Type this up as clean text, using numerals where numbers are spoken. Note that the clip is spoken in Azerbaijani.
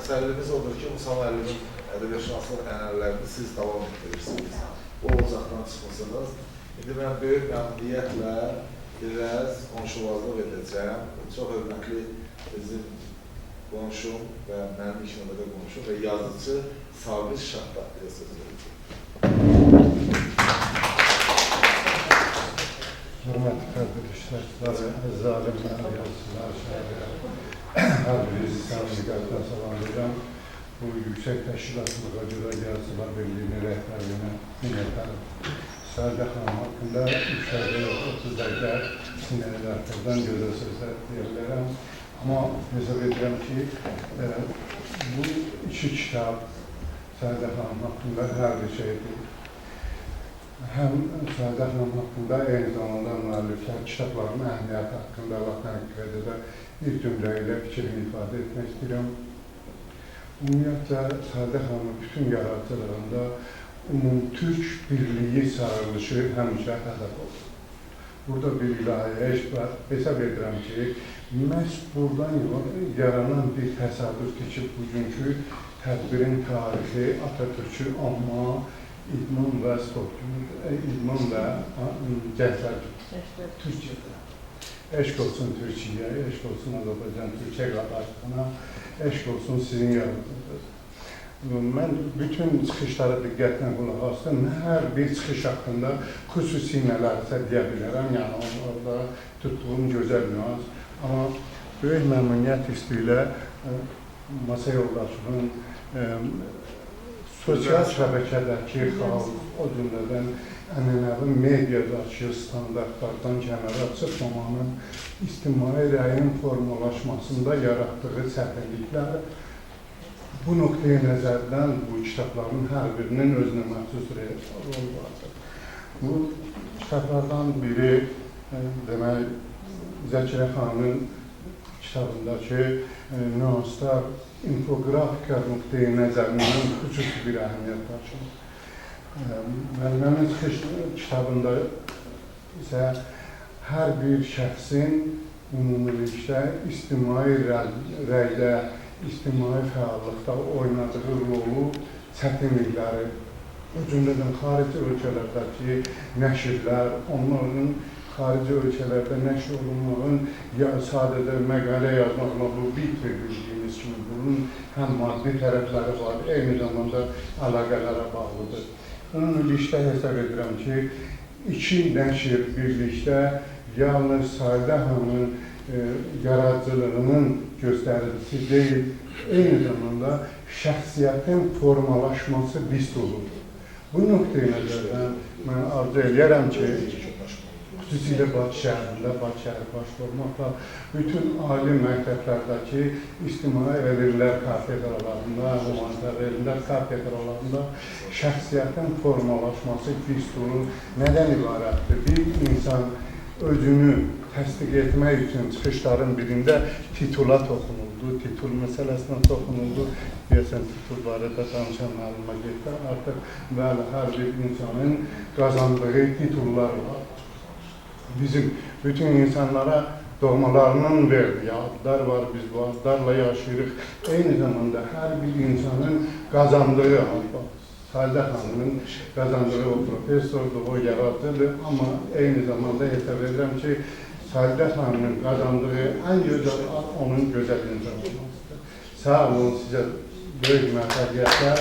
təsəllimiz odur ki, Musa müəllimin ədəbiyyatşünaslıq ənənələrini siz davam etdirirsiniz. O ocaqdan çıxmısınız. İndi mən böyük məmnuniyyətlə biraz qonşuvazlıq edəcəyəm. Çox hörmətli bizim qonşum və mənim ilk növbədə qonşum və yazıcı Sabir Şahdadlıya söz verəcəm. Hörmətli qardaşlar, zalimlər, yazıcılar, şəhərlər, hər birisi səmimiyyətlə salamlayıram. Bu yüksək təşkilatlığa görə Yazıcılar Birliyinin rəhbərliyinə minnətdarım. Sadə xanım haqqında 3 ayda yox, 30 dəqiqə sinirlərdən gözəl sözlər deyə bilərəm. Amma hesab edirəm ki, bu iki kitab Sadə xanım haqqında hər bir şeydir. Həm Sadə xanım haqqında eyni zamanda müəlliflər kitabların əhəmiyyəti haqqında Allah nəqliyyədə də bir cümlə ilə fikrimi ifadə etmək istəyirəm. Ümumiyyətlə, Sadə xanımın bütün yaradıcılığında Ümumtürk Birliyi çağırılışı həmişə hədəf olur. Burada bir ilahiyə iş var. Hesab edirəm ki, məhz buradan yaranan bir təsadüfdür ki, bugünkü tədbirin tarixi Atatürk'ü anma, idman və gənclər Türkiyədə. Eşq olsun Türkiyə, eşq olsun Azərbaycan, Türkiyə qardaşlığına, eşq olsun sizin yaradıcınız. Mən bütün çıxışlara diqqətlə qulaq asdım. Hər bir çıxış haqqında xüsusi nələrsə deyə bilərəm. Yəni, orada tutduğum gözəl nüans. Amma böyük məmnuniyyət üstüylə masa yoldaşının sosial şəbəkədəki xalq, o cümlədən ənənəvi mediadakı standartlardan kənara çıxmamanın ictimai rəyin formalaşmasında yaratdığı çətinliklər bu nöqteyi nəzərdən bu kitabların hər birinin özünə məxsus rol vardır. Bu kitablardan biri demək Zəkirə xanımın kitabındakı nüanslar infografika nöqteyi nəzərindən xüsusi bir əhəmiyyət daşıyır. Müəlliməmin kitabında isə hər bir şəxsin ümumilikdə ictimai rəydə, ictimai fəallıqda oynadığı rolu, çətinlikləri, o cümlədən xarici ölkələrdəki nəşrlər, onların xarici ölkələrdə nəşr olunmağın sadəcə məqalə yazmaqla bu bildiyimiz kimi bunun həm maddi tərəfləri var, eyni zamanda əlaqələrə bağlıdır. Ümumilikdə hesab edirəm ki, iki nəşr birlikdə yalnız Sadə xanımın yaradıcılığının göstəricisi deyil, eyni zamanda şəxsiyyətin formalaşması düsturudur. Bu nöqteyi nəzərdən mən arzu edirəm ki, xüsusilə Bakı şəhərində, Bakı şəhəri başda olmaqla bütün ali məktəblərdəki ictimai elmlər kafedralarında, humanitar elmlər kafedralarında şəxsiyyətin formalaşması düsturu nədən ibarətdir? Bir insan özünü təsdiq etmək üçün çıxışların birində titula toxunuldu, titul məsələsinə toxunuldu. Deyəsən, titul barədə danışan müəllimə getdi. Artıq bəli, hər bir insanın qazandığı titullar var. Bizim bütün insanlara doğmalarının verdiyi adlar var, biz bu adlarla yaşayırıq. Eyni zamanda hər bir insanın qazandığı ad var. Sadə xanımın qazandığı o professordur, o yaradıcıdır. Amma eyni zamanda hesab edirəm ki, Sadə xanımın qazandığı ən gözəl ad onun gözəl insan olmasıdır. Sağ olun, sizə böyük məqədiyyətlər.